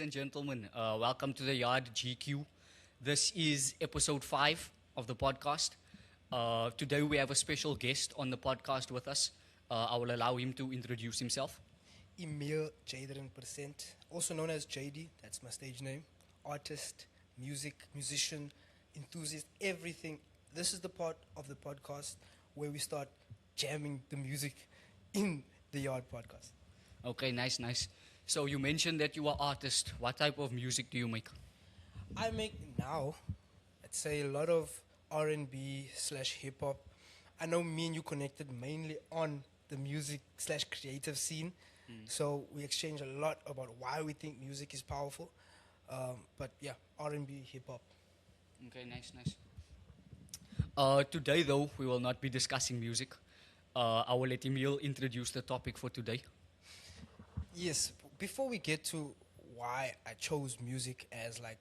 and gentlemen. Welcome to the Yard GQ. This is episode 5 of the podcast. Today we have a special guest on the podcast with us. I will allow him to introduce himself. Emil Jadren%, also known as JD, that's my stage name. Artist, musician, enthusiast, everything. This is the part of the podcast where we start jamming the music in the Yard podcast. Okay, nice. So you mentioned that you are artist. What type of music do you make? I make now, I'd say a lot of R&B / hip hop. I know me and you connected mainly on the music / creative scene. So we exchange a lot about why we think music is powerful. But yeah, R&B, hip hop. Okay, nice. Today though, we will not be discussing music. I will let Emil introduce the topic for today. Yes, before we get to why I chose music as like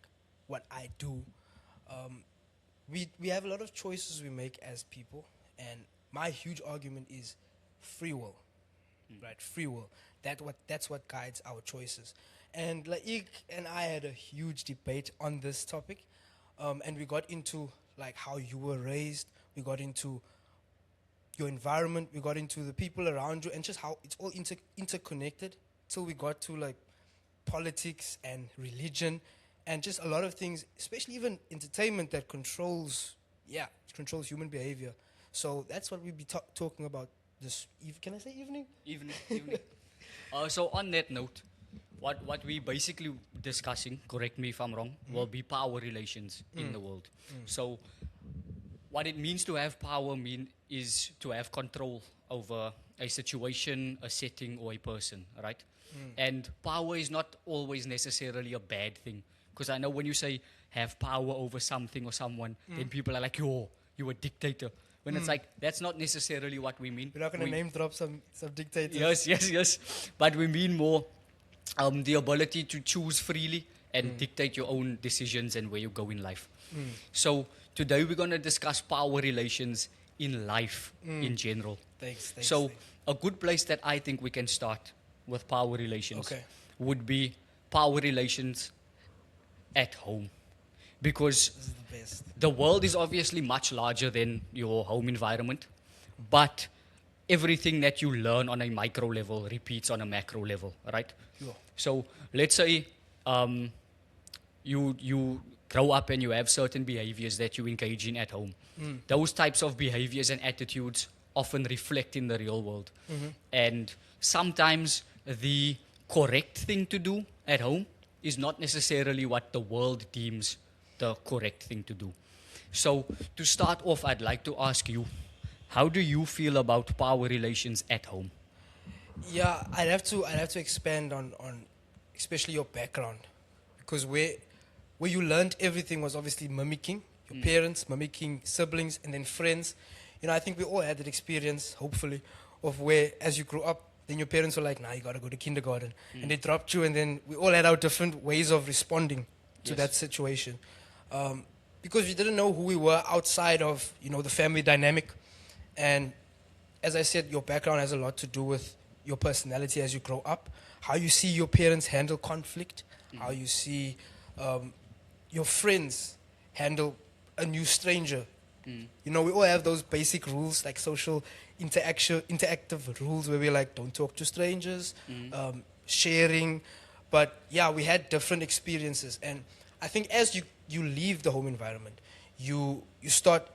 what I do, we have a lot of choices we make as people, and my huge argument is free will, right? Free will. That's what guides our choices. And Laik and I had a huge debate on this topic, and we got into like how you were raised, we got into your environment, we got into the people around you, and just how it's all interconnected. So we got to like politics and religion and just a lot of things, especially even entertainment that controls human behavior. So that's what we'll be talking about this can I say evening? Evening. So on that note, what we basically discussing, correct me if I'm wrong, will be power relations in the world. So what it means to have power is to have control over a situation, a setting, or a person, right? And power is not always necessarily a bad thing. Because I know when you say have power over something or someone, then people are like, you're a dictator. When it's like, that's not necessarily what we mean. We're not going to name drop some dictators. Yes. But we mean more the ability to choose freely and dictate your own decisions and where you go in life. So today we're going to discuss power relations in life in general. Thanks. A good place that I think we can start with power relations Okay. would be power relations at home. Because This is the best. the world is obviously much larger than your home environment, but everything that you learn on a micro level repeats on a macro level, right? Sure. So let's say you grow up and you have certain behaviors that you engage in at home. Those types of behaviors and attitudes often reflect in the real world. And sometimes the correct thing to do at home is not necessarily what the world deems the correct thing to do. So to start off, I'd like to ask you, how do you feel about power relations at home? Yeah, I'd have to expand on especially your background, because where you learned everything was obviously mimicking your parents, mimicking siblings, and then friends. You know, I think we all had that experience, hopefully, of where as you grew up, then your parents were like, "Nah, you gotta go to kindergarten," and they dropped you, and then we all had our different ways of responding to that situation, because we didn't know who we were outside of the family dynamic, and as I said, your background has a lot to do with your personality as you grow up, how you see your parents handle conflict, how you see your friends handle a new stranger. We all have those basic rules, like social interactive rules, where we're like, don't talk to strangers, sharing. But yeah, we had different experiences, and I think as you leave the home environment, you start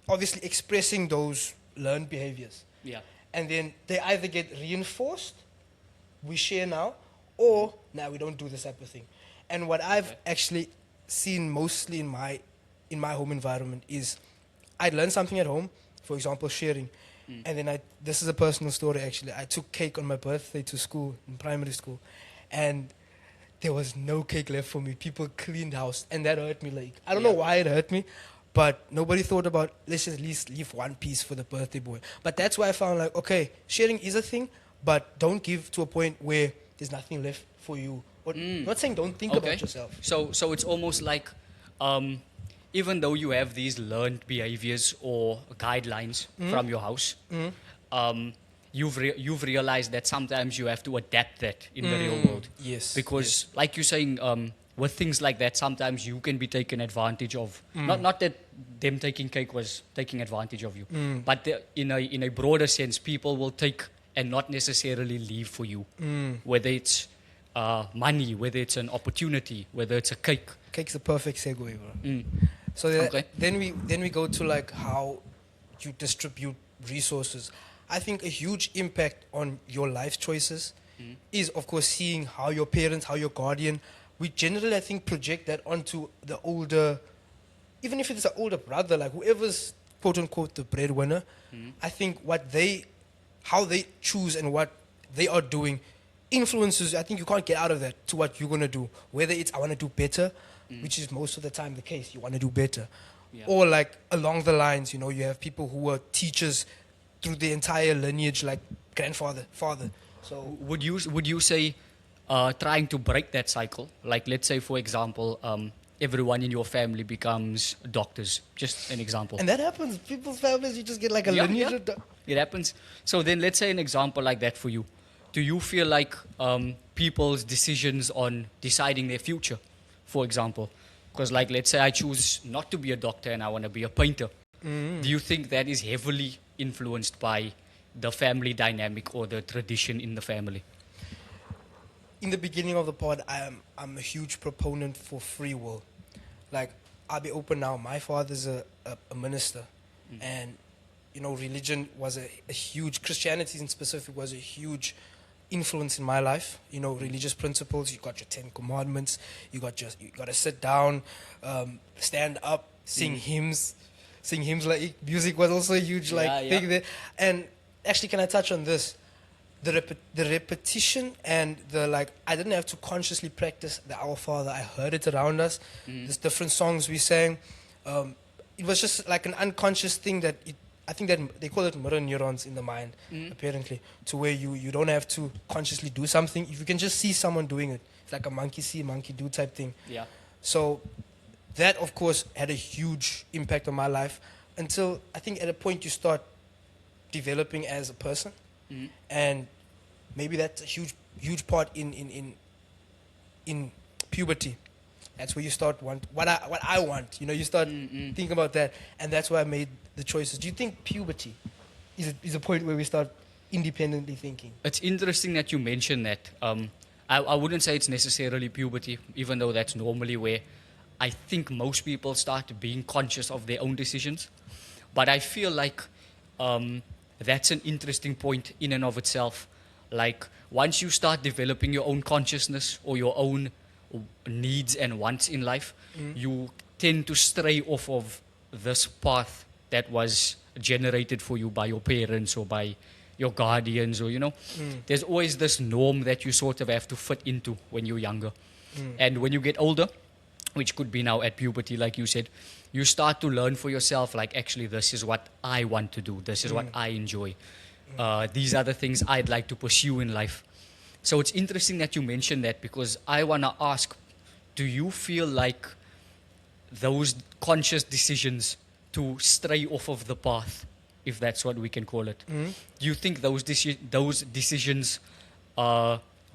obviously expressing those learned behaviors. Yeah. And then they either get reinforced, we share now, or now we don't do this type of thing. And what I've actually seen mostly in my home environment is I'd learn something at home, for example, sharing. And then this is a personal story actually. I took cake on my birthday to school, in primary school, and there was no cake left for me. People cleaned house, and that hurt me. Like, I don't know why it hurt me, but nobody thought about, let's just at least leave one piece for the birthday boy. But that's why I found like, okay, sharing is a thing, but don't give to a point where there's nothing left for you. Or not saying don't think about yourself. So it's almost like even though you have these learned behaviors or guidelines from your house, you've realized that sometimes you have to adapt that in the real world. Yes. Because, like you're saying, with things like that, sometimes you can be taken advantage of. Not that them taking cake was taking advantage of you, but in a broader sense, people will take and not necessarily leave for you, whether it's money, whether it's an opportunity, whether it's a cake. Cake's the perfect segue, bro. So Okay. then we go to like how you distribute resources. I think a huge impact on your life choices is, of course, seeing how your parents, how your guardian. We generally, I think, project that onto the older, even if it's an older brother, like whoever's quote unquote the breadwinner. I think how they choose and what they are doing influences. I think you can't get out of that to what you're gonna do. Whether it's I want to do better, which is most of the time the case, you want to do better, or like along the lines, you have people who were teachers through the entire lineage, like grandfather, father. So Would you say trying to break that cycle? Like, let's say, for example, everyone in your family becomes doctors. Just an example. and that happens. People's families, you just get like a lineage. Yeah. It happens. So then, let's say an example like that for you. Do you feel like people's decisions on deciding their future, for example, because like let's say I choose not to be a doctor and I want to be a painter. Do you think that is heavily influenced by the family dynamic or the tradition in the family? In the beginning of the pod, I'm a huge proponent for free will. Like, I'll be open now. My father's a minister, and religion was a huge, Christianity in specific was a huge influence in my life. Religious principles. You got your 10 commandments. You got to sit down, stand up, sing hymns. Sing hymns, like music was also a huge thing there. And actually, can I touch on this? The repetition and I didn't have to consciously practice the Our Father. I heard it around us. There's different songs we sang. It was just like an unconscious thing that I think that they call it mirror neurons in the mind, apparently, to where you don't have to consciously do something. If you can just see someone doing it, it's like a monkey see, monkey do type thing. Yeah. So that, of course, had a huge impact on my life until I think at a point you start developing as a person. And maybe that's a huge part in puberty. That's where you start what I want. You start thinking about that, and that's why I made the choices. Do you think puberty is a point where we start independently thinking? It's interesting that you mention that. I wouldn't say it's necessarily puberty, even though that's normally where I think most people start being conscious of their own decisions. But I feel like that's an interesting point in and of itself. Like, once you start developing your own consciousness or your own needs and wants in life, you tend to stray off of this path that was generated for you by your parents or by your guardians, or there's always this norm that you sort of have to fit into when you're younger. And when you get older, which could be now at puberty, like you said, you start to learn for yourself, like, actually, this is what I want to do. This is what I enjoy. These are the things I'd like to pursue in life. So it's interesting that you mentioned that, because I want to ask, do you feel like those conscious decisions to stray off of the path, if that's what we can call it, do you think those decisions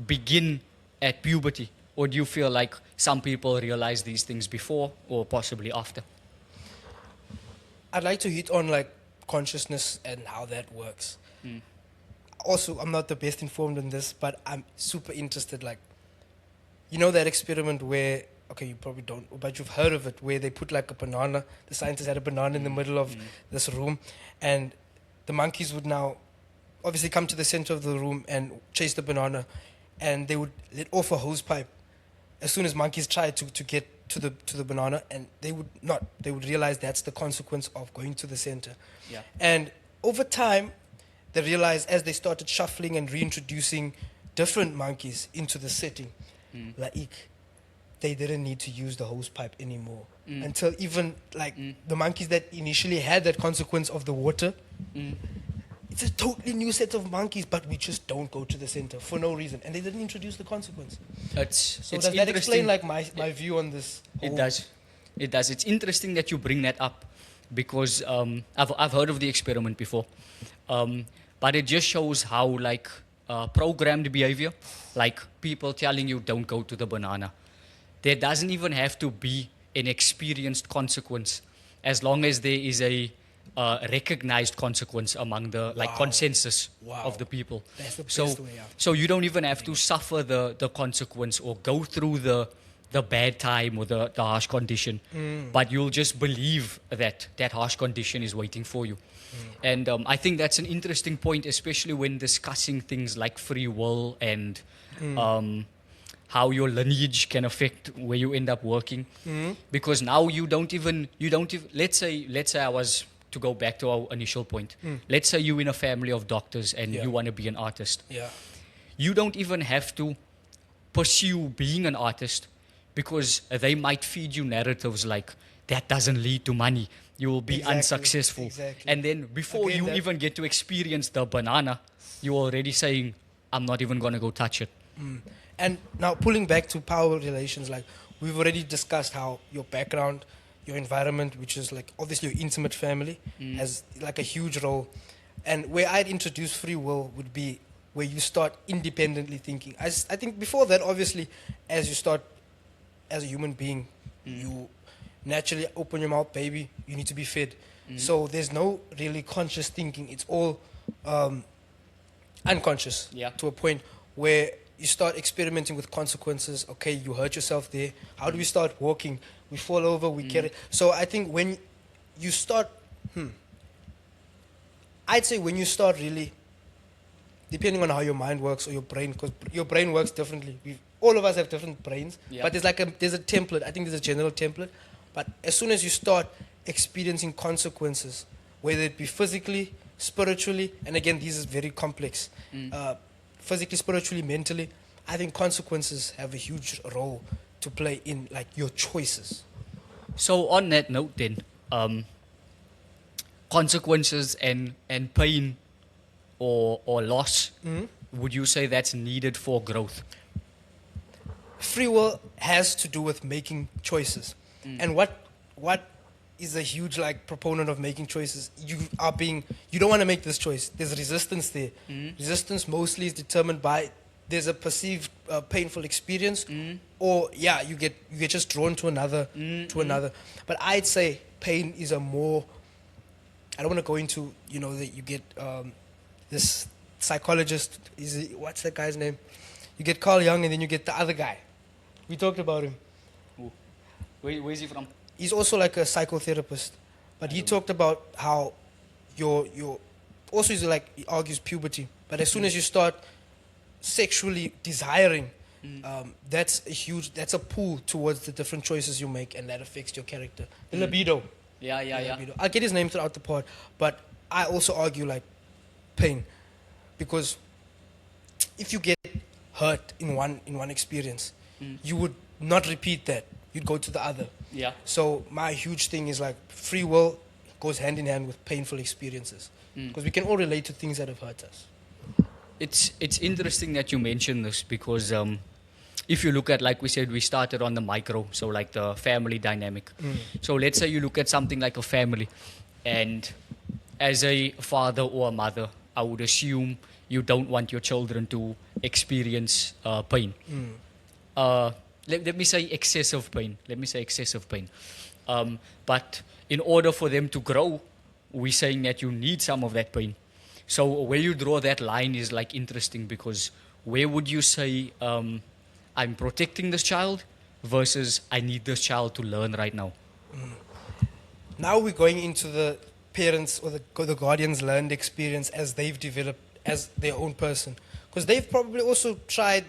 begin at puberty? Or do you feel like some people realize these things before or possibly after? I'd like to hit on consciousness and how that works. Also, I'm not the best informed in this, but I'm super interested. That experiment where, okay, you probably don't, but you've heard of it, where they put a banana. The scientists had a banana in the middle of this room, and the monkeys would now obviously come to the center of the room and chase the banana, and they would let off a hose pipe as soon as monkeys tried to get to the banana, and they would not. They would realize that's the consequence of going to the center. Yeah. And over time, they realized, as they started shuffling and reintroducing different monkeys into the setting, they didn't need to use the hose pipe anymore. Until even the monkeys that initially had that consequence of the water, it's a totally new set of monkeys, but we just don't go to the center for no reason, and they didn't introduce the consequence. So does that explain my view on this? It does. It's interesting that you bring that up, because I've heard of the experiment before. but it just shows how like programmed behavior, like people telling you don't go to the banana. There doesn't even have to be an experienced consequence, as long as there is a recognized consequence among the like consensus of the people. That's the So, best way out. so you don't even have to suffer the consequence or go through the bad time or the harsh condition, but you'll just believe that that harsh condition is waiting for you. And I think that's an interesting point, especially when discussing things like free will and how your lineage can affect where you end up working. Because now you don't even let's say I was to go back to our initial point. Let's say you're in a family of doctors and Yeah. you want to be an artist. Yeah. You don't even have to pursue being an artist, because they might feed you narratives like that doesn't lead to money. You will be Exactly, unsuccessful. exactly. And then before Again, you that- even get to experience the banana, you're already saying, I'm not even going to go touch it. And now pulling back to power relations, like we've already discussed how your background, your environment, which is like obviously your intimate family, has like a huge role. And where I'd introduce free will would be where you start independently thinking. I think before that, obviously, as you start as a human being, you naturally open your mouth, baby, you need to be fed. So there's no really conscious thinking. It's all unconscious Yeah. to a point where you start experimenting with consequences. Okay, you hurt yourself there. How do we start walking? We fall over, we get it. So I think when you start, I'd say when you start really, depending on how your mind works or your brain, because your brain works differently. All of us have different brains, Yeah. but there's a template. I think there's a general template. But as soon as you start experiencing consequences, whether it be physically, spiritually, and again, these is very complex, physically, spiritually, mentally, I think consequences have a huge role to play in like your choices. So on that note then, consequences and pain or loss, would you say that's needed for growth? Free will has to do with making choices. And what is a huge like proponent of making choices? You don't want to make this choice. There's resistance there. Resistance mostly is determined by there's a perceived painful experience, or you get just drawn to another. But I'd say pain is a more, I don't want to go into that you get this psychologist, what's that guy's name? You get Carl Jung, and then you get the other guy. We talked about him. Where's he from? He's also like a psychotherapist, but he talked about how your also is like, he argues puberty, but as soon as you start sexually desiring, that's a pull towards the different choices you make, and that affects your character. The libido. Yeah. Libido. I'll get his name throughout the pod, but I also argue like pain, because if you get hurt in one experience, you would not repeat that. You'd go to the other. Yeah. So my huge thing is like free will goes hand in hand with painful experiences, because we can all relate to things that have hurt us. It's interesting that you mention this, because if you look at, like we said, we started on the micro, so like the family dynamic. So let's say you look at something like a family, and as a father or a mother, I would assume you don't want your children to experience pain. Let me say excessive pain. But in order for them to grow, we're saying that you need some of that pain. So where you draw that line is like interesting, because where would you say I'm protecting this child versus I need this child to learn right now? Now we're going into the parents or the guardians' learned experience as they've developed as their own person, because they've probably also tried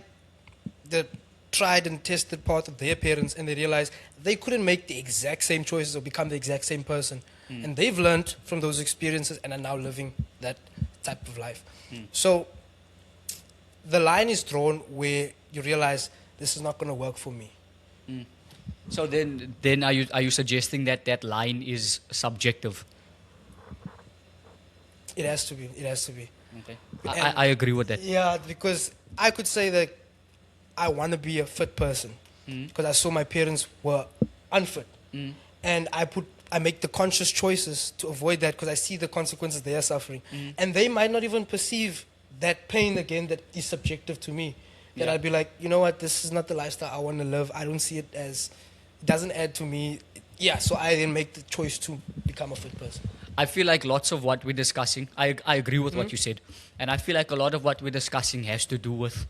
and tested part of their parents, and they realized they couldn't make the exact same choices or become the exact same person. And they've learned from those experiences and are now living that type of life. So the line is drawn where you realize this is not going to work for me. So then are you suggesting that that line is subjective? It has to be. Okay. I agree with that. Yeah, because I could say that I want to be a fit person because I saw my parents were unfit, and I I make the conscious choices to avoid that because I see the consequences they are suffering. And they might not even perceive that pain again that is subjective to me. That I'd be like, you know what, this is not the lifestyle I want to live. I don't see it as, it doesn't add to me. Yeah, so I then make the choice to become a fit person. I feel like lots of what we're discussing, I agree with what you said. And I feel like a lot of what we're discussing has to do with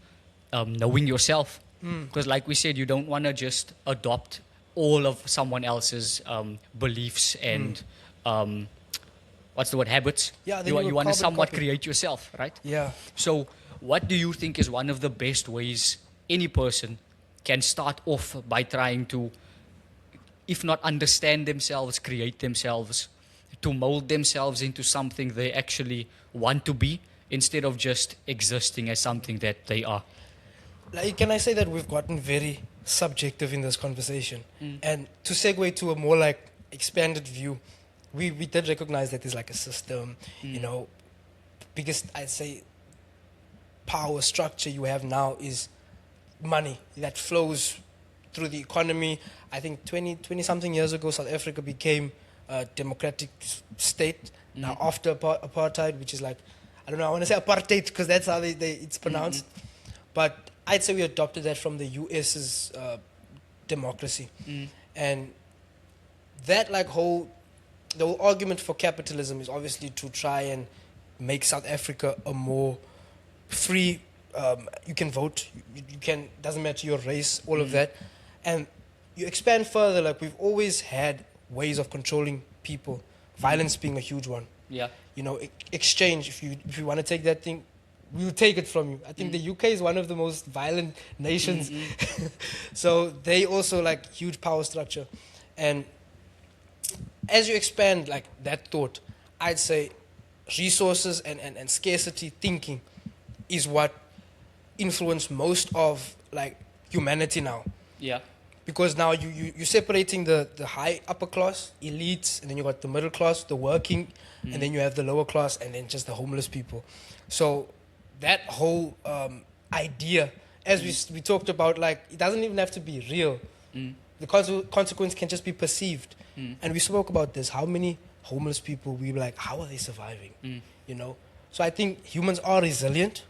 knowing yourself. Because like we said, you don't want to just adopt all of someone else's beliefs and, what's the word, habits. Yeah, then you want to carbon somewhat copy. create yourself, right? Yeah. So what do you think is one of the best ways any person can start off by trying to, if not understand themselves, create themselves, to mold themselves into something they actually want to be instead of just existing as something that they are? Like, can I say that we've gotten very subjective in this conversation? And to segue to a more like expanded view, we did recognize that there's like a system, you know, biggest, I'd say, power structure you have now is money that flows through the economy. I think 20 something years ago, South Africa became a democratic state. Now after apartheid, which is like, I don't know, I want to say apartheid because that's how it's pronounced. But I'd say we adopted that from the US's democracy. And that like the whole argument for capitalism is obviously to try and make South Africa a more free, you can vote, you can, doesn't matter your race, all of that. And you expand further, like we've always had ways of controlling people, violence being a huge one. Yeah. You know, exchange, if you want to take that thing, we'll take it from you. I think the UK is one of the most violent nations. So they also like huge power structure. And as you expand like that thought, I'd say resources and scarcity thinking is what influence most of like humanity now. Yeah. Because now you're separating the high upper class, elites, and then you got the middle class, the working, and then you have the lower class, and then just the homeless people. So that whole idea, as we talked about, like it doesn't even have to be real. The consequence can just be perceived. And we spoke about this. How many homeless people we were like, how are they surviving? You know. So I think humans are resilient,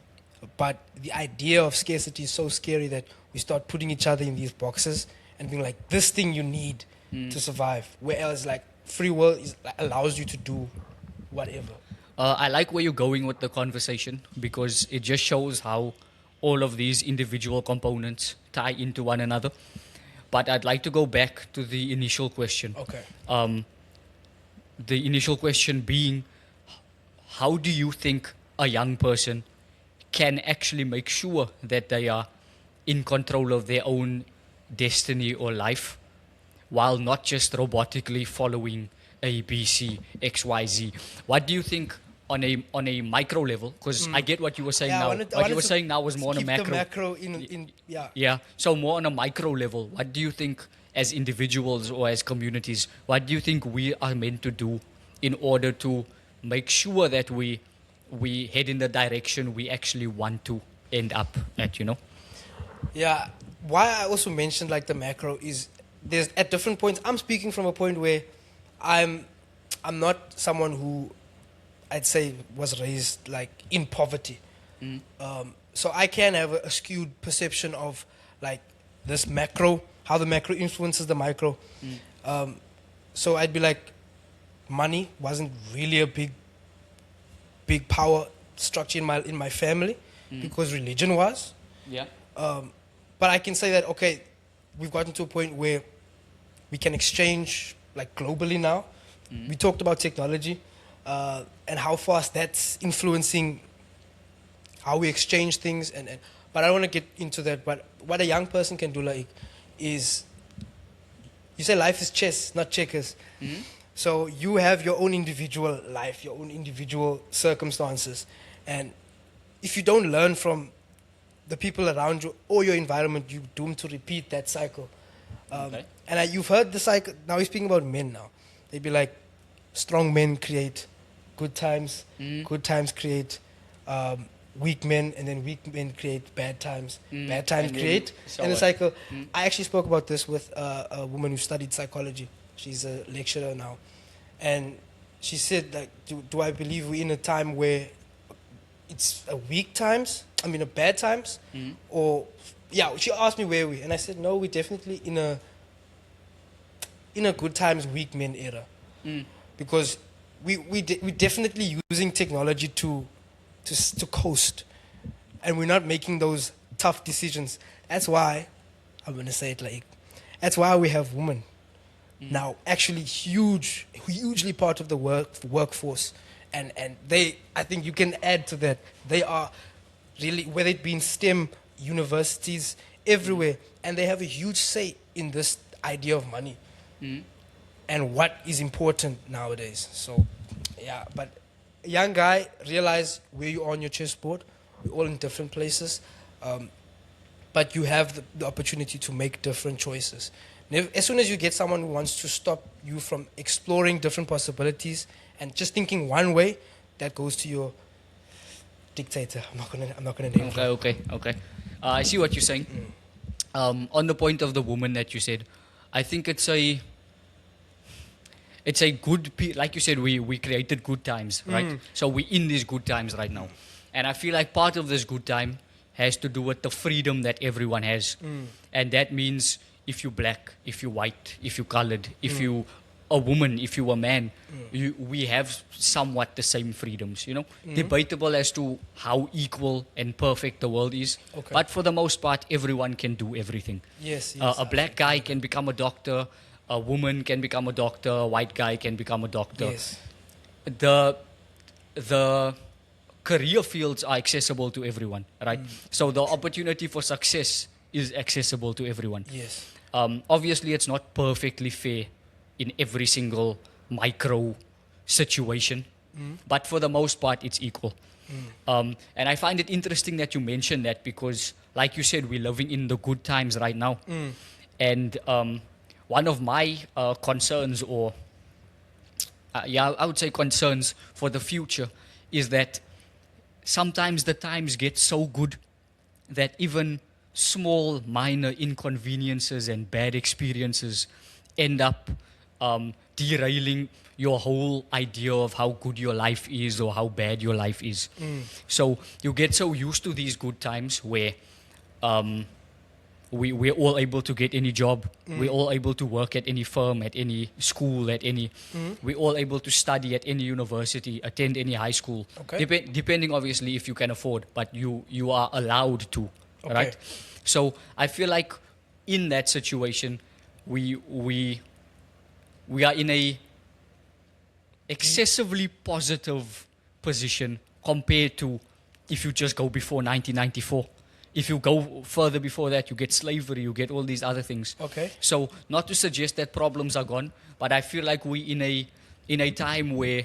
but the idea of scarcity is so scary that we start putting each other in these boxes and being like, this thing you need to survive. Whereas like free will is, like, allows you to do whatever. I like where you're going with the conversation because it just shows how all of these individual components tie into one another. But I'd like to go back to the initial question. Okay. The initial question being, how do you think a young person can actually make sure that they are in control of their own destiny or life while not just robotically following A, B, C, X, Y, Z? What do you think on a micro level? Because I get what you were saying now. What you were saying now was more on a keep macro. the macro in yeah. Yeah. So more on a micro level, what do you think as individuals or as communities, what do you think we are meant to do in order to make sure that we head in the direction we actually want to end up at, you know? Yeah. Why I also mentioned like the macro is there's at different points. I'm speaking from a point where I'm not someone who I'd say was raised like in poverty. So I can have a skewed perception of like this macro, how the macro influences the micro. So I'd be like, money wasn't really a big power structure in my family because religion was. Yeah. But I can say that, okay, we've gotten to a point where we can exchange like globally now. We talked about technology and how fast that's influencing how we exchange things. But I don't want to get into that. But what a young person can do like is, you say life is chess, not checkers. So you have your own individual life, your own individual circumstances. And if you don't learn from the people around you or your environment, you're doomed to repeat that cycle. Okay. And you've heard the cycle. Now we're speaking about men now. They'd be like, strong men create good times. Good times create weak men, and then weak men create bad times. Bad times And then create so in the on. cycle. I actually spoke about this with a woman who studied psychology. She's a lecturer now, and she said, like, do I believe we're in a time where it's a weak times? I mean, a bad times, or yeah. She asked me where we, and I said no, we're definitely in a good times, weak men era, because we definitely using technology to coast, and we're not making those tough decisions. That's why I'm gonna say it like, that's why we have women now actually hugely part of the workforce, and they, I think you can add to that, they are really, whether it be in STEM universities everywhere, and they have a huge say in this idea of money and what is important nowadays. So yeah, but young guy, realize where you are on your chessboard. We're all in different places, but you have the opportunity to make different choices. As soon as you get someone who wants to stop you from exploring different possibilities and just thinking one way, that goes to your dictator. I'm not gonna name him. Okay. I see what you're saying. On the point of the woman that you said, I think it's a good, like you said, we created good times, right? So we're in these good times right now. And I feel like part of this good time has to do with the freedom that everyone has. And that means if you're black, if you're white, if you're colored, if you a woman, if you're a man, we have somewhat the same freedoms, you know? Debatable as to how equal and perfect the world is. Okay. But for the most part, everyone can do everything. Yes, A black guy can become a doctor, a woman can become a doctor, a white guy can become a doctor. Yes. The career fields are accessible to everyone, right? So the opportunity for success is accessible to everyone. Yes. Obviously, it's not perfectly fair in every single micro situation, but for the most part, it's equal. And I find it interesting that you mentioned that because, like you said, we're living in the good times right now. And one of my concerns, or I would say concerns for the future, is that sometimes the times get so good that even small, minor inconveniences and bad experiences end up derailing your whole idea of how good your life is or how bad your life is. So you get so used to these good times where we're all able to get any job. We're all able to work at any firm, at any school, we're all able to study at any university, attend any high school. Okay. Depending, obviously, if you can afford, but you are allowed to, Okay. right? So I feel like in that situation, we are in a excessively positive position compared to if you just go before 1994. If you go further before that, you get slavery, you get all these other things. Okay. So not to suggest that problems are gone, but I feel like we in a time where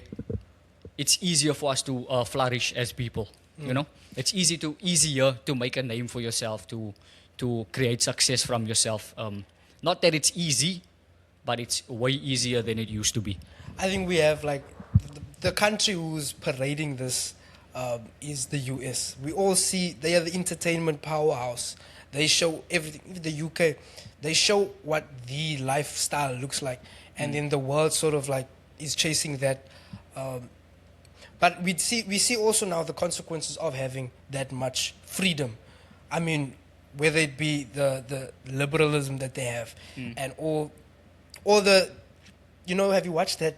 it's easier for us to flourish as people. You know, it's easier to make a name for yourself, to create success from yourself. Not that it's easy, but it's way easier than it used to be. I think we have, like, the country who's parading this is the US. We all see they are the entertainment powerhouse. They show everything. Even the UK, they show what the lifestyle looks like, and then the world sort of like is chasing that. But we see also now the consequences of having that much freedom. I mean, whether it be the liberalism that they have, and all the, you know, have you watched that?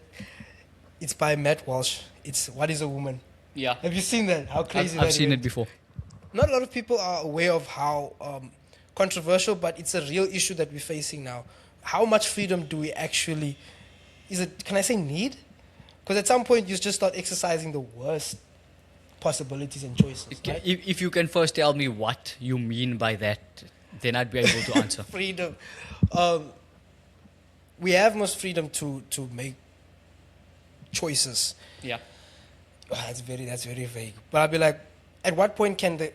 It's by Matt Walsh. It's What Is a Woman? Yeah. Have you seen that? How crazy I've seen it before. Not a lot of people are aware of how controversial, but it's a real issue that we're facing now. How much freedom do we actually, can I say need? Because at some point you just start exercising the worst possibilities and choices. Right? If you can first tell me what you mean by that, then I'd be able to answer. Freedom. We have most freedom to make choices. Yeah. Oh, that's very vague. But I'll be like, at what point can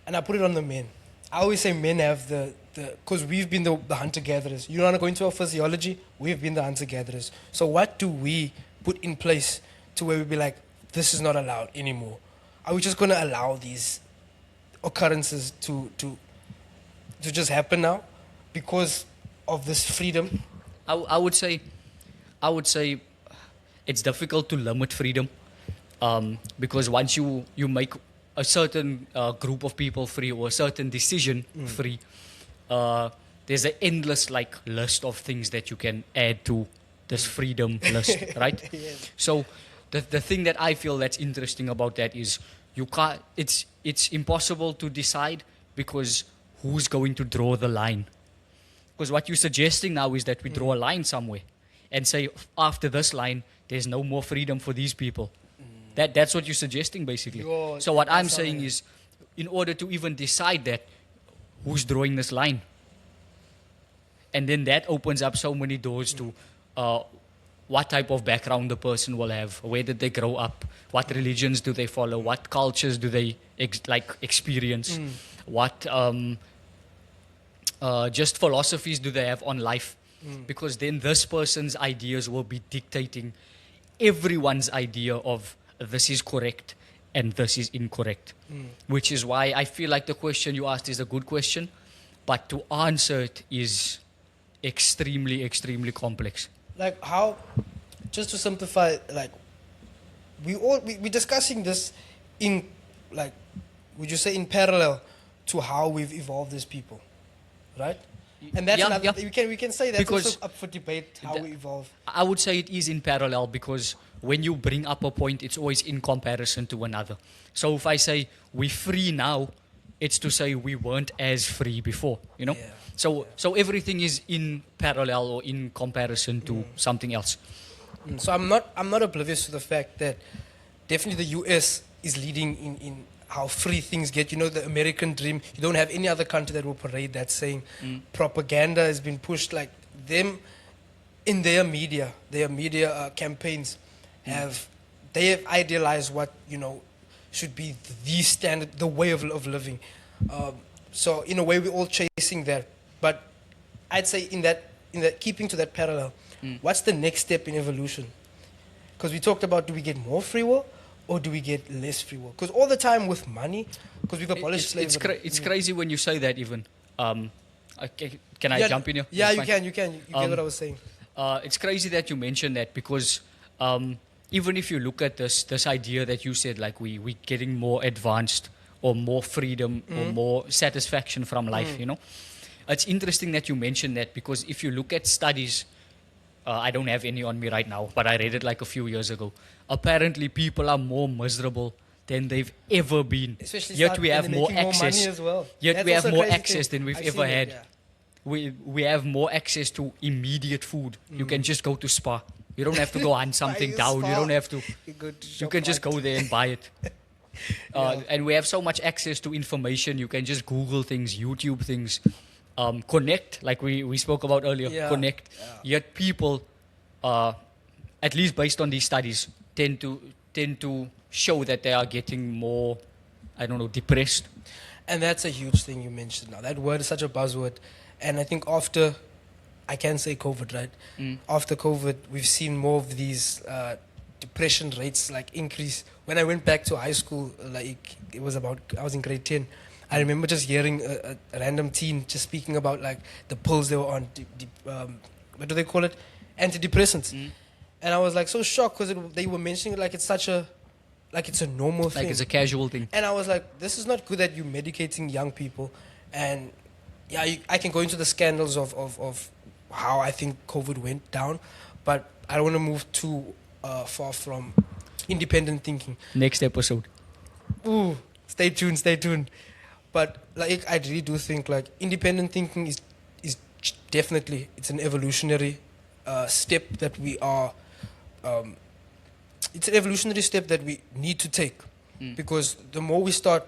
and I put it on the men. I always say men have because we've been the hunter-gatherers. You want to go into our physiology? We've been the hunter-gatherers. So what do we put in place to where we be like, this is not allowed anymore? Are we just going to allow these occurrences to just happen now because of this freedom? I would say it's difficult to limit freedom, because once you make a certain group of people free or a certain decision free, there's an endless like list of things that you can add to this freedom list, right? Yes. So the thing that I feel that's interesting about that is you can't. It's impossible to decide because who's going to draw the line? Because what you're suggesting now is that we draw a line somewhere and say after this line, there's no more freedom for these people. That's what you're suggesting basically. So what I'm saying is, in order to even decide that, who's drawing this line? And then that opens up so many doors to what type of background the person will have, where did they grow up, what religions do they follow, what cultures do they experience, what just philosophies do they have on life. Because then this person's ideas will be dictating everyone's idea of this is correct and this is incorrect. Which is why I feel like the question you asked is a good question, but to answer it is extremely, extremely complex. Like how, just to simplify, like we're discussing this in, like, would you say in parallel to how we've evolved as people, right? And that's another thing. We can say that's Because also up for debate how we evolve. I would say it is in parallel because when you bring up a point, it's always in comparison to another. So if I say we're free now, it's to say we weren't as free before, you know? Yeah. So everything is in parallel or in comparison to something else. So I'm not oblivious to the fact that definitely the US is leading in how free things get. You know, the American dream. You don't have any other country that will parade that same propaganda has been pushed like them in their media campaigns they have idealized what, you know, should be the standard, the way of living. So in a way we're all chasing that. But I'd say in that keeping to that parallel, what's the next step in evolution? Because we talked about, do we get more free will or do we get less free will? Because all the time with money, because we've abolished slavery. It's crazy when you say that even. Can I jump in here? Yeah, That's you fine. can. You get what I was saying. It's crazy that you mentioned that because even if you look at this idea that you said, like we getting more advanced or more freedom or more satisfaction from life, you know. It's interesting that you mentioned that because if you look at studies, I don't have any on me right now, but I read it like a few years ago. Apparently, people are more miserable than they've ever been. Especially Yet we have more access. More money as well. Yet That's we have also a more crazy access thing. than we've I've ever seen it, had. yeah. We have more access to immediate food. You can just go to Spa. You don't have to go hunt something down. You don't have to. You can just go there and buy it. And we have so much access to information. You can just Google things, YouTube things, connect, like we spoke about earlier. Yeah. Connect. Yet people, at least based on these studies, tend to show that they are getting more, I don't know, depressed. And that's a huge thing you mentioned now. That word is such a buzzword. And I think after, I can say COVID, right? After COVID, we've seen more of these depression rates like increase. When I went back to high school, like I was in grade 10. I remember just hearing a random teen just speaking about like the pills they were on, what do they call it? Antidepressants. And I was like so shocked because they were mentioning it like it's such a, like it's a normal thing. Like it's a casual thing. And I was like, this is not good that you're medicating young people. And yeah, I can go into the scandals of how I think COVID went down, but I don't want to move too far from independent thinking. Next episode. Ooh, stay tuned. But like, I really do think like independent thinking is definitely, it's an evolutionary step that we are. It's an evolutionary step that we need to take, because the more we start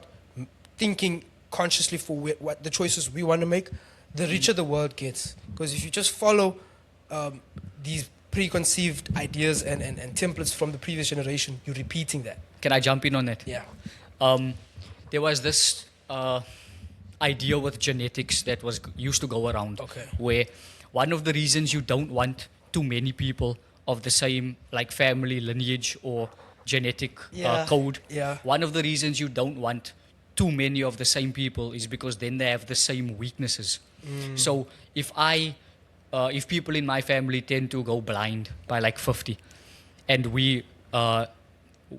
thinking consciously for what the choices we want to make, the richer the world gets. Because if you just follow these preconceived ideas and templates from the previous generation, you're repeating that. Can I jump in on that? Yeah. There was this idea with genetics that used to go around, where one of the reasons you don't want too many people of the same like family lineage or genetic code, one of the reasons you don't want too many of the same people is because then they have the same weaknesses. So if I if people in my family tend to go blind by like 50, and we uh,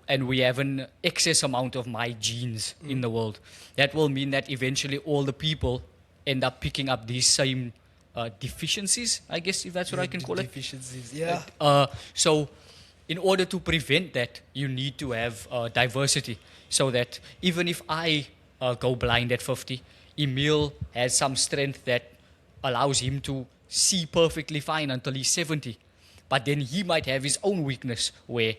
have an excess amount of my genes in the world, that will mean that eventually all the people end up picking up these same deficiencies, I guess, if that's what I can call it. Deficiencies, yeah. So, in order to prevent that, you need to have diversity, so that even if I go blind at 50, Emil has some strength that allows him to see perfectly fine until he's 70. But then he might have his own weakness where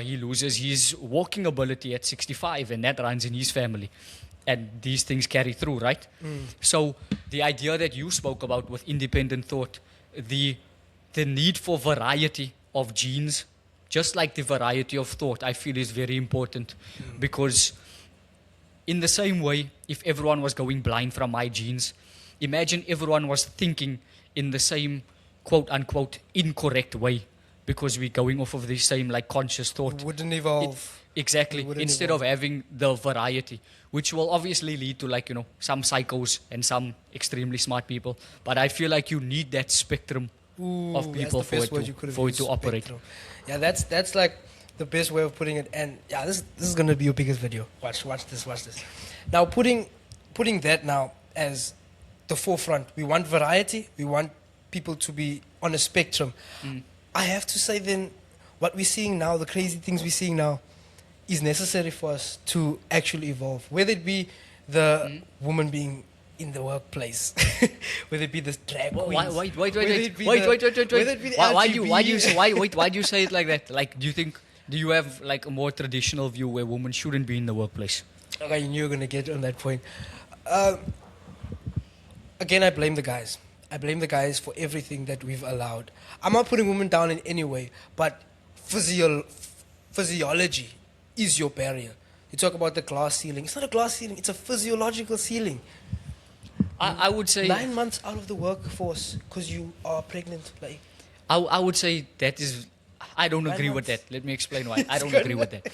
he loses his walking ability at 65, and that runs in his family. And these things carry through, right? So the idea that you spoke about with independent thought, the need for variety of genes, just like the variety of thought, I feel is very important. Because in the same way, if everyone was going blind from my genes, imagine everyone was thinking in the same quote unquote incorrect way, because we're going off of the same like conscious thought. Wouldn't evolve. Exactly. Instead of having the variety, which will obviously lead to like, some psychos and some extremely smart people. But I feel like you need that spectrum of people for it to operate. Yeah, that's like the best way of putting it. And yeah, this is gonna be your biggest video. Watch this. Now putting that now as the forefront. We want variety. We want people to be on a spectrum. I have to say then, what we're seeing now, the crazy things we're seeing now, is necessary for us to actually evolve. Whether it be the woman being in the workplace, whether it be the drag queens. Wait. Why do you say it like that? Like, do you have like a more traditional view where women shouldn't be in the workplace? Okay, you knew you were gonna get on that point. Again, I blame the guys. I blame the guys for everything that we've allowed. I'm not putting women down in any way, but physiology is your barrier. You talk about the glass ceiling. It's not a glass ceiling. It's a physiological ceiling. I would say 9 months out of the workforce because you are pregnant. Like, I would say that is. I don't agree with that. Let me explain why. I don't agree with that.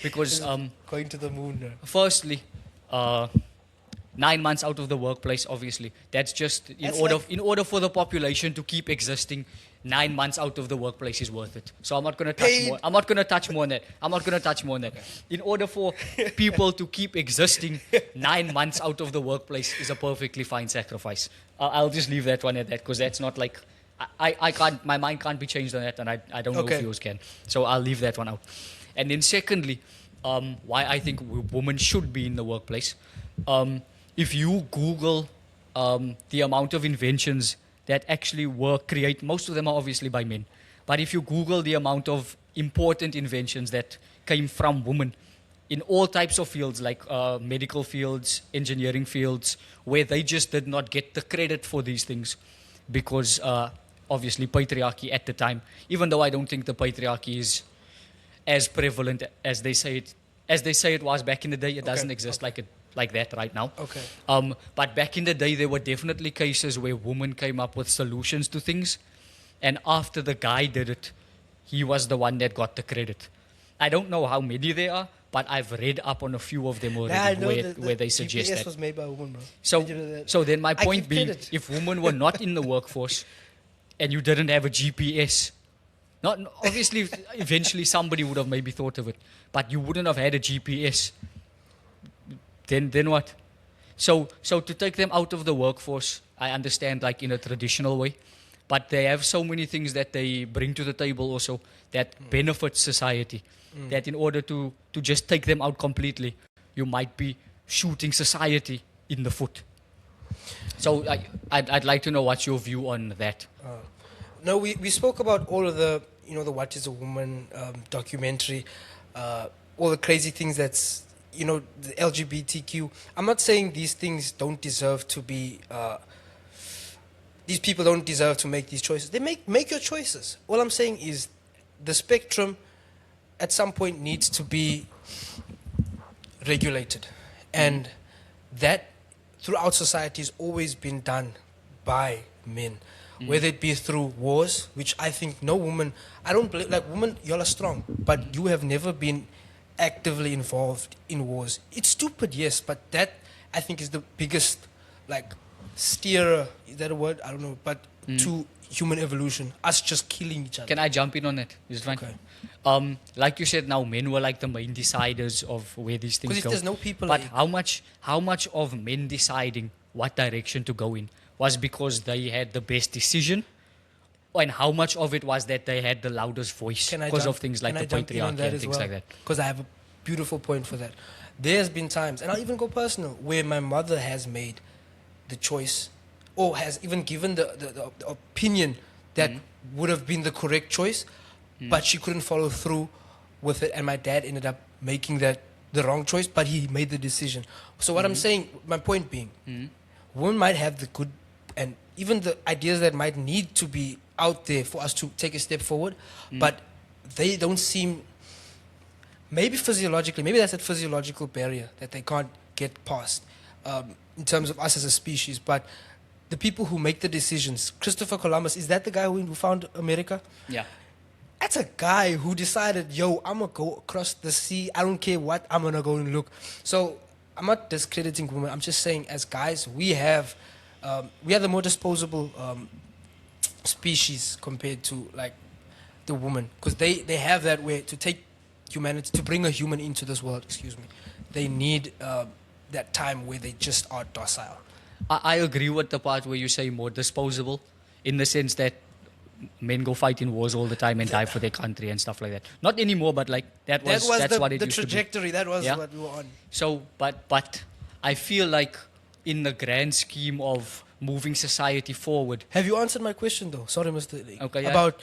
Because going to the moon. Firstly, 9 months out of the workplace, obviously, that's just in order for the population to keep existing. 9 months out of the workplace is worth it. So I'm not going to touch more. I'm not going to touch more on that. In order for people to keep existing, 9 months out of the workplace is a perfectly fine sacrifice. I'll just leave that one at that, because that's not like I can't. My mind can't be changed on that, and I don't know if yours can. So I'll leave that one out. And then secondly, why I think women should be in the workplace. If you Google the amount of inventions that actually were created, most of them are obviously by men. But if you Google the amount of important inventions that came from women in all types of fields, like medical fields, engineering fields, where they just did not get the credit for these things because obviously patriarchy at the time, even though I don't think the patriarchy is as prevalent as they say it was back in the day. It doesn't exist like that right now. But back in the day, there were definitely cases where women came up with solutions to things, and after the guy did it, he was the one that got the credit. I don't know how many there are, but I've read up on a few of them already where they suggest GPS that. was made by a woman, bro. So then my point being, if women were not in the workforce and you didn't have a GPS, not obviously eventually somebody would have maybe thought of it, but you wouldn't have had a GPS. Then what? So to take them out of the workforce, I understand, like in a traditional way, but they have so many things that they bring to the table also that benefit society. That in order to just take them out completely, you might be shooting society in the foot. So I'd like to know what's your view on that. No, we spoke about all of the the What Is a Woman documentary, all the crazy things that's the LGBTQ. I'm not saying these things don't deserve to be. These people don't deserve to make these choices. They make your choices. All I'm saying is the spectrum at some point needs to be regulated, and that throughout society has always been done by men, whether it be through wars, which I think no woman, I don't believe, like, women, y'all are strong, but you have never been actively involved in wars. It's stupid, yes, but that I think is the biggest steer, is that a word? I don't know, but to human evolution, us just killing each other. Can I jump in on that? Is it fine? Okay. Like you said, now men were like the main deciders of where these things Because if go. there's no people, But like, how much of men deciding what direction to go in was because they had the best decision, and how much of it was that they had the loudest voice because of things like the patriarchy and things like that? Because I have a beautiful point for that. There's been times, and I'll even go personal, where my mother has made the choice, or has even given the opinion that would have been the correct choice, but she couldn't follow through with it, and my dad ended up making the wrong choice, but he made the decision. So what I'm saying, my point being, women might have the good and even the ideas that might need to be out there for us to take a step forward, but they don't seem, maybe physiologically, maybe that's a physiological barrier that they can't get past in terms of us as a species. But the people who make the decisions, Christopher Columbus, is that the guy who found America? Yeah. That's a guy who decided, yo, I'm going to go across the sea. I don't care what, I'm going to go and look. So I'm not discrediting women. I'm just saying, as guys, we are the more disposable species compared to like the woman. Because they have that way to take humanity, to bring a human into this world, they need that time where they just are docile. I agree with the part where you say more disposable, in the sense that men go fight in wars all the time and die for their country and stuff like that. Not anymore, but like that's what it used trajectory. To be. That was Yeah? what we were on. So, but I feel like in the grand scheme of moving society forward. Have you answered my question though? Sorry, Mr. Lee. Okay, yeah. About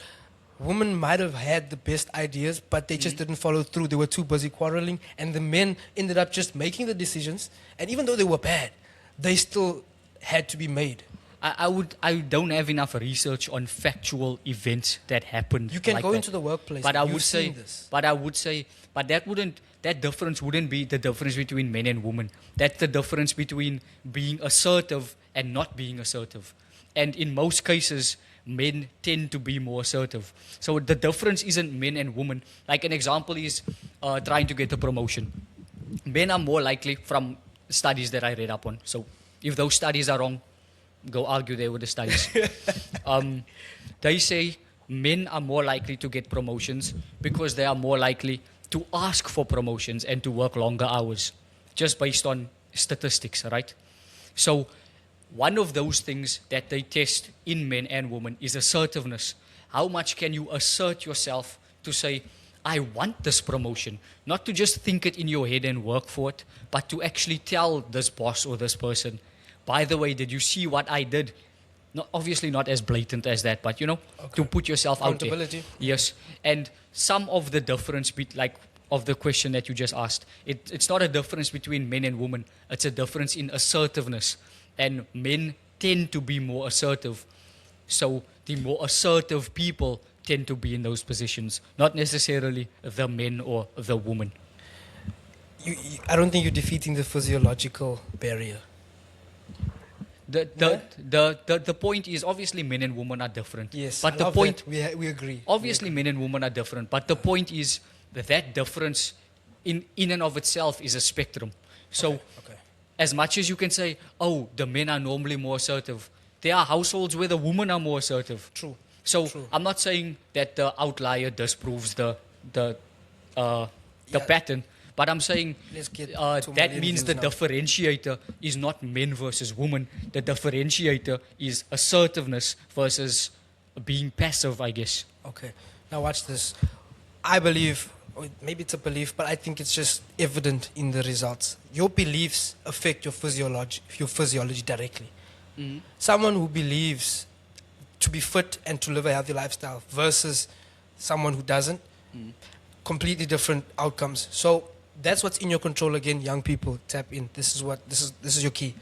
women might have had the best ideas, but they just didn't follow through. They were too busy quarreling, and the men ended up just making the decisions. And even though they were bad, they still had to be made. I don't have enough research on factual events that happened. You can like go that. into the workplace. But I You've would say, seen this. but that difference wouldn't be the difference between men and women. That's the difference between being assertive and not being assertive. And in most cases, men tend to be more assertive. So the difference isn't men and women. Like an example is trying to get a promotion. Men are more likely, from studies that I read up on. So if those studies are wrong, go argue there with the studies. They say men are more likely to get promotions because they are more likely to ask for promotions and to work longer hours, just based on statistics, right? So one of those things that they test in men and women is assertiveness. How much can you assert yourself to say, I want this promotion? Not to just think it in your head and work for it, but to actually tell this boss or this person, by the way, did you see what I did? Obviously not as blatant as that, but to put yourself out there. Accountability. Yes. And some of the difference, of the question that you just asked, it's not a difference between men and women. It's a difference in assertiveness. And men tend to be more assertive. So the more assertive people tend to be in those positions, not necessarily the men or the woman. I don't think you're defeating the physiological barrier. The point is, obviously men and women are different. Yes, but the point we agree. Obviously men and women are different, but the point is that difference in and of itself is a spectrum. So Okay. as much as you can say, oh, the men are normally more assertive, there are households where the women are more assertive. True. So True. I'm not saying that the outlier disproves the pattern, but I'm saying Let's get 2 that million means the views now. differentiator is not men versus women. The differentiator is assertiveness versus being passive, I guess. Okay. Now watch this. I believe, or maybe it's a belief, but I think it's just evident in the results. Your beliefs affect your physiology directly. Someone who believes to be fit and to live a healthy lifestyle versus someone who doesn't, completely different outcomes. So that's what's in your control. Again, young people, tap in. This is your key.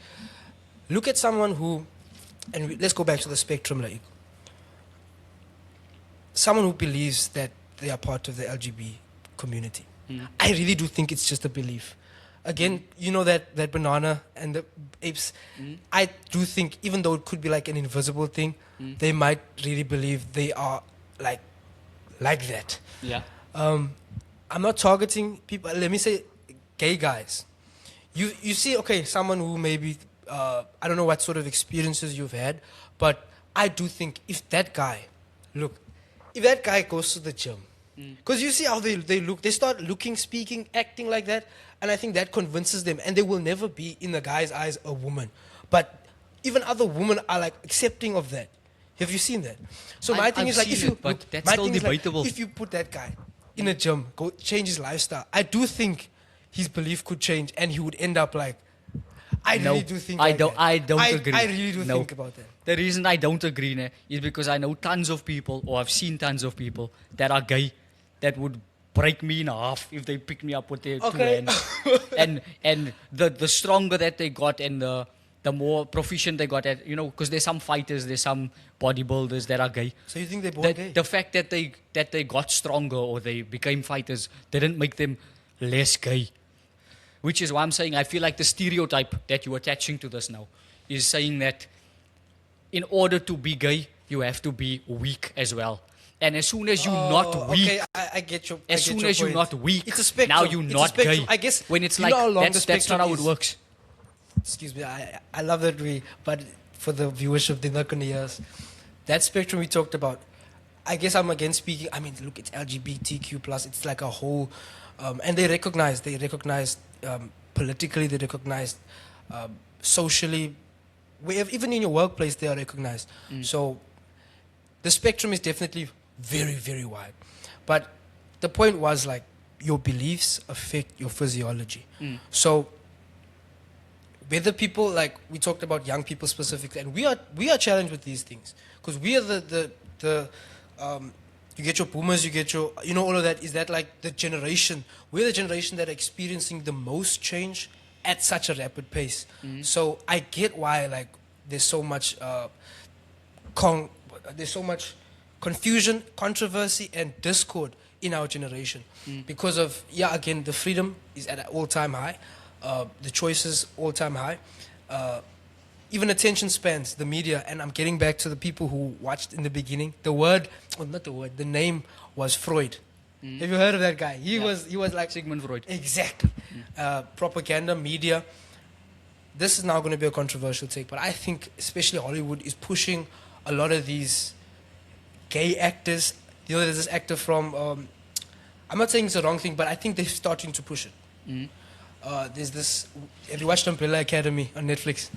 Look at someone who, and let's go back to the spectrum. Like someone who believes that they are part of the LGBT community. I really do think it's just a belief. Again, you know that banana and the apes. I do think, even though it could be like an invisible thing, they might really believe they are like that. Yeah. I'm not targeting people. Let me say, gay guys. You see, okay, someone who maybe I don't know what sort of experiences you've had, but I do think if that guy goes to the gym, because you see how they look, they start looking, speaking, acting like that, and I think that convinces them, and they will never be in the guy's eyes a woman, but even other women are like accepting of that. Have you seen that? So my thing I've is like, seen if you it, but look, that's my still thing is like, debatable. if you put that guy in a gym, go change his lifestyle, I do think his belief could change, and he would end up like. I No, really do think. I like don't. that. I don't agree. I really do No. think about that. The reason I don't agree is because I know tons of people, or I've seen tons of people that are gay, that would break me in half if they pick me up with their two Okay. hands. and the stronger that they got, and the more proficient they got at, because there's some fighters, there's some bodybuilders that are gay. So you think they're born gay? The fact that they got stronger or they became fighters didn't make them less gay. Which is why I'm saying I feel like the stereotype that you're attaching to this now is saying that in order to be gay, you have to be weak as well. And as soon as you're not weak, Okay, I get your. as soon as you're not weak, it's a spectrum. now you're It's a not spectrum. gay. I guess when it's you like know how long the that's not spectrum how it is. works. Excuse me. I love that but for the viewership, they're not gonna hear us. That spectrum we talked about. I guess I'm again speaking. I mean, look, it's LGBTQ plus. It's like a whole, and they recognize. Politically, they recognized, socially, even in your workplace, they are recognized. So the spectrum is definitely very, very wide. But the point was like your beliefs affect your physiology. So whether people, like we talked about young people specifically, and we are challenged with these things because we are the you get your boomers, you get your, all of that. Is that like the generation? We're the generation that are experiencing the most change at such a rapid pace. So I get why like there's so much confusion, controversy, and discord in our generation because of again the freedom is at an all-time high, the choices all-time high. Even attention spans, the media, and I'm getting back to the people who watched in the beginning. The name was Freud. Have you heard of that guy? He was like Sigmund Freud. Exactly. Propaganda, media. This is now going to be a controversial take, but I think especially Hollywood is pushing a lot of these gay actors. There's this actor from, I'm not saying it's a wrong thing, but I think they're starting to push it. There's this, have you watched Umbrella Academy on Netflix?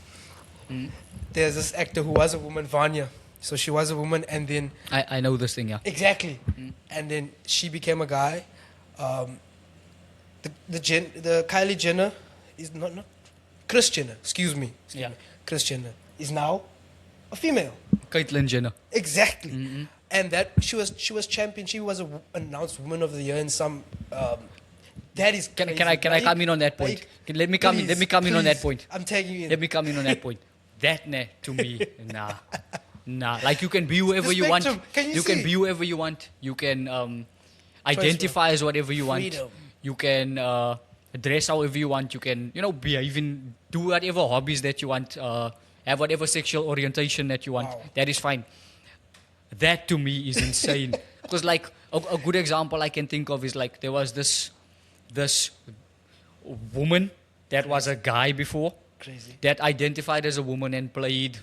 There's this actor who was a woman, Vanya. So she was a woman, and then I know this thing, yeah. exactly, and then she became a guy. The Kylie Jenner is not Kris Jenner. Excuse me. Kris Jenner is now a female. Caitlyn Jenner. Exactly, and that she was champion. She was announced Woman of the Year in some. That is. Can I come in on that point? Let me come in on that point. I'm tagging you in. Let me come in on that point. That to me, nah. Like you can be whoever you want. You can be whoever you want. You can identify as whatever you want. Freedom. You can dress however you want. You can even do whatever hobbies that you want. Have whatever sexual orientation that you want. Wow. That is fine. That to me is insane. Because like a good example I can think of is like there was this woman that was a guy before. Crazy. That identified as a woman and played,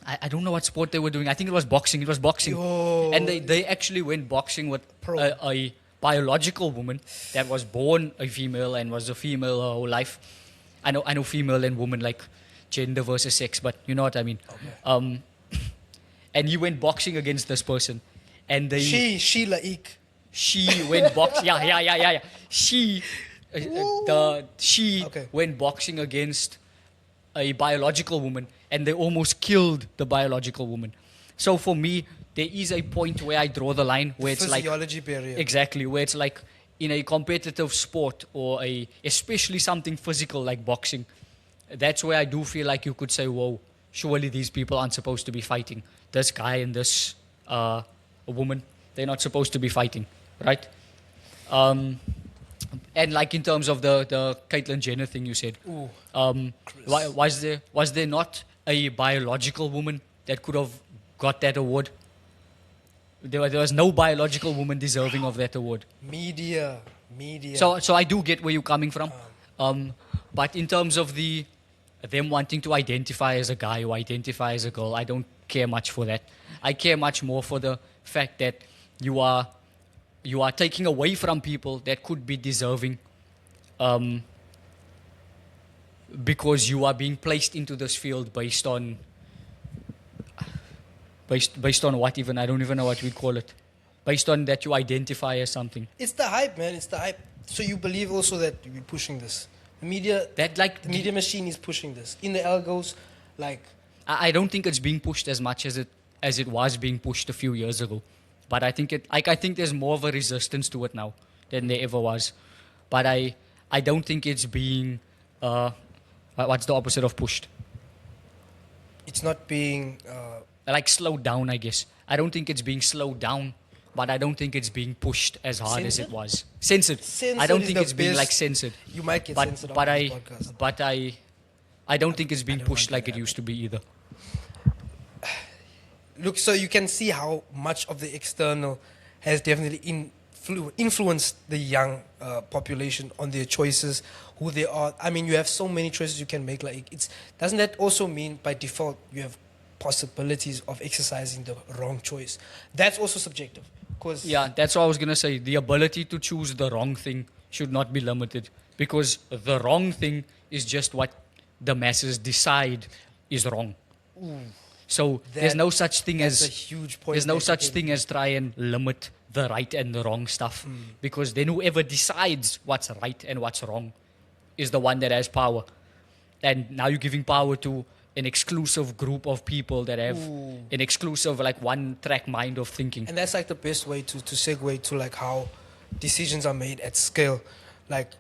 I don't know what sport they were doing. I think it was boxing. Yo. And they actually went boxing with a biological woman that was born a female and was a female her whole life. I know female and woman, like gender versus sex, but you know what I mean. Okay. And he went boxing against this person. And they... She went boxing. Yeah. She Okay. went boxing against a biological woman, and they almost killed the biological woman. So for me, there is a point where I draw the line where it's like physiology barrier. exactly where it's like in a competitive sport or especially something physical like boxing. That's where I do feel like you could say, "Whoa, surely these people aren't supposed to be fighting. This guy and this a woman, they're not supposed to be fighting, right?" And like in terms of the Caitlyn Jenner thing you said, was there not a biological woman that could have got that award? There was no biological woman deserving of that award. Media. So I do get where you're coming from, but in terms of the them wanting to identify as a guy or identify as a girl, I don't care much for that. I care much more for the fact that you are taking away from people that could be deserving, because you are being placed into this field based on what, even I don't even know what we call it, based on that you identify as something. It's the hype, man. It's the hype. So you believe also that we're pushing this. The media, the media machine is pushing this. In the algos, like... I don't think it's being pushed as much as it was being pushed a few years ago. But I think there's more of a resistance to it now than there ever was. But I don't think it's being... what's the opposite of pushed? It's not being... like slowed down, I guess. I don't think it's being slowed down, but I don't think it's being pushed as hard as it was. Censored. I don't think it's being like censored. You might get censored on this podcast. But I don't think it's being pushed like it used to be either. Look, so you can see how much of the external has definitely influenced the young population on their choices, who they are. I mean, you have so many choices you can make. Like, doesn't that also mean by default you have possibilities of exercising the wrong choice? That's also subjective. Yeah, that's what I was going to say. The ability to choose the wrong thing should not be limited, because the wrong thing is just what the masses decide is wrong. Ooh, so there's no such thing as a huge point. There's no such thing as try and limit the right and the wrong stuff, because then whoever decides what's right and what's wrong is the one that has power. And now you're giving power to an exclusive group of people that have an exclusive, like, one-track mind of thinking. And that's like the best way to segue to like how decisions are made at scale. Like,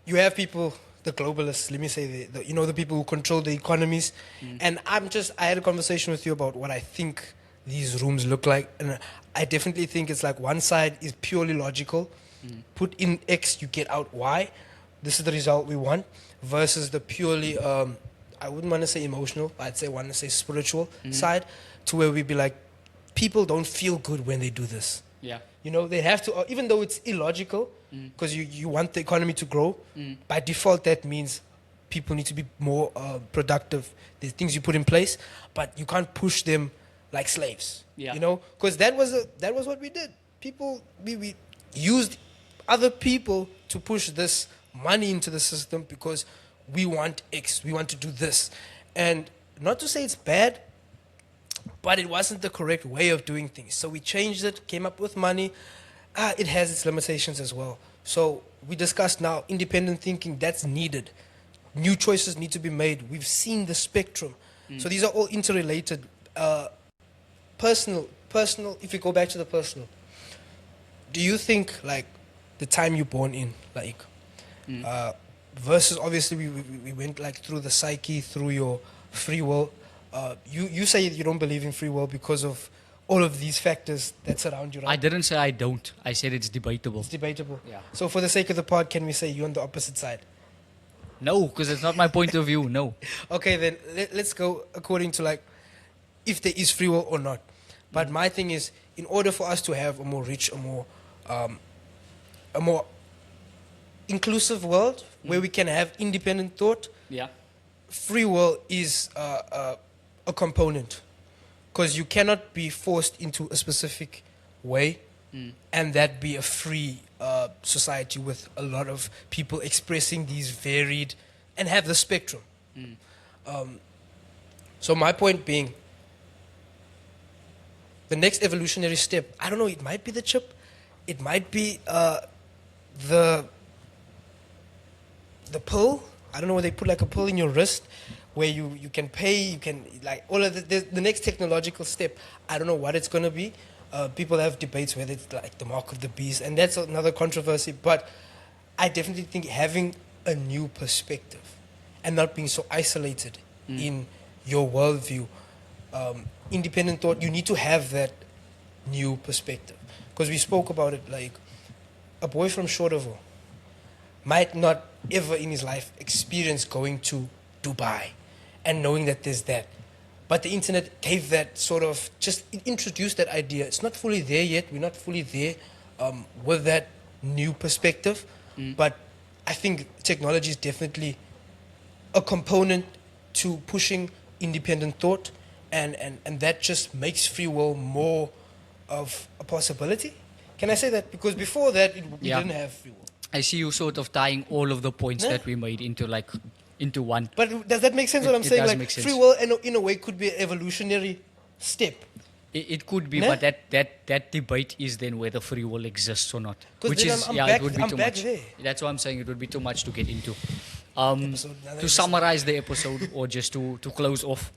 you have people, the globalists, let me say, the people who control the economies. And I had a conversation with you about what I think these rooms look like. And I definitely think it's like one side is purely logical. Put in X, you get out Y. This is the result we want. Versus the purely... I wouldn't want to say emotional, but I'd want to say spiritual side, to where we'd be like, people don't feel good when they do this. Yeah. You know, they have to, even though it's illogical, because you want the economy to grow, by default that means people need to be more productive. There's things you put in place, but you can't push them like slaves. Yeah. You know, because that was what we did. We used other people to push this money into the system because we want X, we want to do this. And not to say it's bad, but it wasn't the correct way of doing things. So we changed it, came up with money. It has its limitations as well. So we discussed now independent thinking, that's needed. New choices need to be made. We've seen the spectrum. So these are all interrelated. Personal, if we go back to the personal, do you think like the time you're born in, like, versus obviously we went like through the psyche, through your free will. You say you don't believe in free will because of all of these factors that surround you, right? I didn't say I don't. I said it's debatable. It's debatable. Yeah. So for the sake of the pod, can we say you're on the opposite side? No, because it's not my point of view. No. Okay, then let's go according to like if there is free will or not. But my thing is, in order for us to have a more rich, a more inclusive world where we can have independent thought, free will is a component, because you cannot be forced into a specific way and that be a free society with a lot of people expressing these varied and have the spectrum. So my point being, the next evolutionary step, I don't know, it might be the chip, it might be the pill. I don't know, where they put like a pill in your wrist where you can pay, you can like all of the next technological step. I don't know what it's going to be. People have debates whether it's like the mark of the beast, and that's another controversy. But I definitely think having a new perspective and not being so isolated in your worldview, independent thought, you need to have that new perspective. Because we spoke about it, like a boy from Shorterville might not ever in his life experience going to Dubai and knowing that there's that. But the internet gave that sort of, just introduced that idea. It's not fully there yet. We're not fully there with that new perspective. But I think technology is definitely a component to pushing independent thought, and that just makes free will more of a possibility. Can I say that? Because before that, we didn't have free will. I see you sort of tying all of the points that we made into one. But does that make sense? What I'm It saying, does like make sense. free will, in a way, could be an evolutionary step. It could be, No? but that debate is then whether free will exists or not. 'Cause Which then is, I'm yeah, back- it would be I'm too back much. there. That's why I'm saying it would be too much to get into. Episode, another To episode. summarize the episode, or just to close off,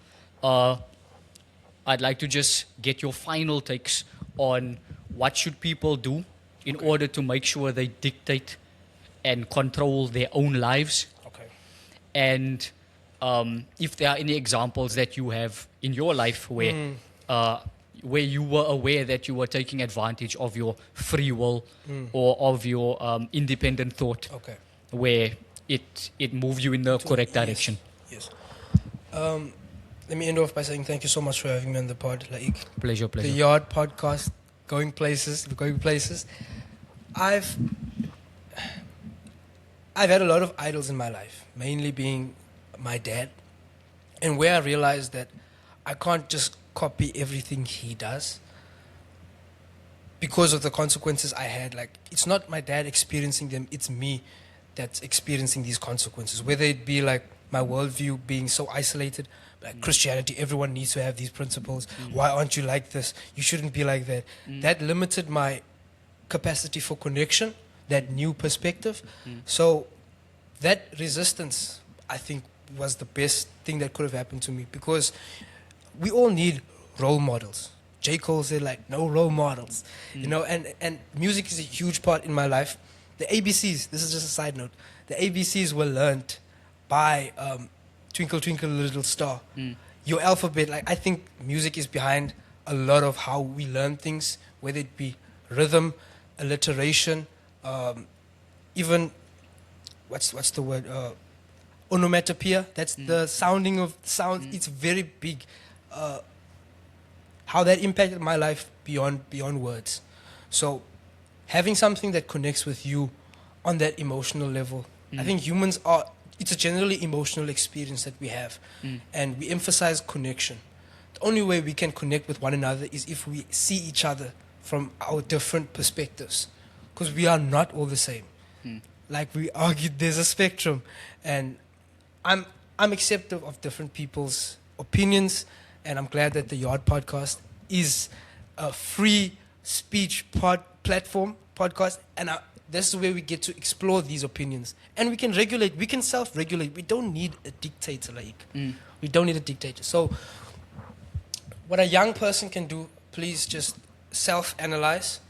I'd like to just get your final takes on what should people do in order to make sure they dictate and control their own lives, Okay. and if there are any examples that you have in your life where you were aware that you were taking advantage of your free will or of your independent thought, Okay. where it moved you in the correct Yes, direction. Yes. Let me end off by saying thank you so much for having me on the pod. Like Pleasure. the Yard podcast, going places. I've had a lot of idols in my life, mainly being my dad, and where I realized that I can't just copy everything he does because of the consequences I had. Like, it's not my dad experiencing them, it's me that's experiencing these consequences, whether it be like my worldview being so isolated, like Christianity, everyone needs to have these principles. Why aren't you like this? You shouldn't be like that. That limited my capacity for connection, that new perspective. So that resistance, I think, was the best thing that could have happened to me, because we all need role models. J. Cole said, like, no role models, you know, and music is a huge part in my life. The ABCs, this is just a side note, the ABCs were learned by Twinkle Twinkle Little Star. Your alphabet, like, I think music is behind a lot of how we learn things, whether it be rhythm, alliteration, even, what's the word, onomatopoeia. That's the sounding of sounds. It's very big. How that impacted my life beyond words. So having something that connects with you on that emotional level, I think humans are, it's a generally emotional experience that we have, and we emphasize connection. The only way we can connect with one another is if we see each other from our different perspectives, because we are not all the same. Like we argued, there's a spectrum, and I'm accepting of different people's opinions, and I'm glad that the Yard podcast is a free speech podcast, and this is where we get to explore these opinions, and we can regulate, we can self-regulate. We don't need a dictator, we don't need a dictator. So what a young person can do, please just self-analyze.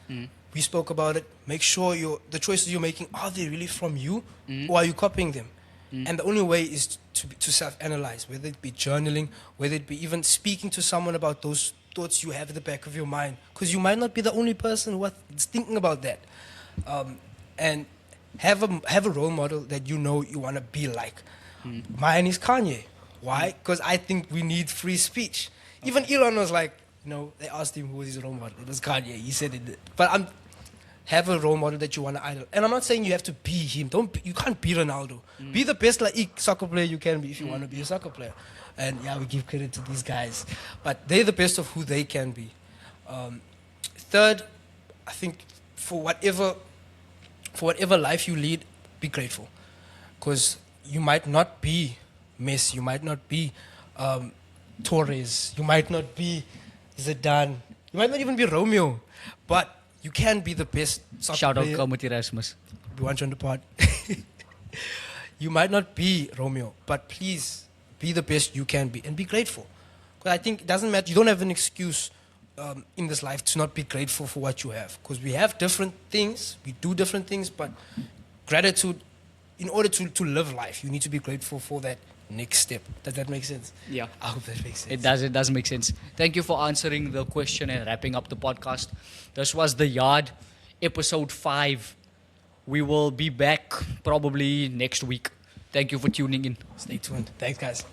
We spoke about it. Make sure the choices you're making, are they really from you, or are you copying them? And the only way is to self-analyze, whether it be journaling, whether it be even speaking to someone about those thoughts you have at the back of your mind, because you might not be the only person who is thinking about that. And have a role model that you know you want to be like. Mine is Kanye. Why? Because I think we need free speech. Even Elon was like, you know, they asked him who was his role model. It was Kanye. He said it. But have a role model that you want to idol. And I'm not saying you have to be him. You can't be Ronaldo. Be the best soccer player you can be if you want to be a soccer player. And yeah, we give credit to these guys, but they're the best of who they can be. Third, I think for whatever life you lead, be grateful, because you might not be Messi, you might not be Torres, you might not be Zidane, you might not even be Romeo, but you can be the best soccer Shout out player. Kermit Erasmus. We want you on the pod. You might not be Romeo, but please be the best you can be and be grateful. Because I think it doesn't matter. You don't have an excuse in this life to not be grateful for what you have. Because we have different things, we do different things, but gratitude, in order to live life, you need to be grateful for that next step. Does that make sense? Yeah. I hope that makes sense. It does make sense. Thank you for answering the question and wrapping up the podcast. This was The Yard, episode 5. We will be back probably next week. Thank you for tuning in. Stay tuned. Thanks, guys.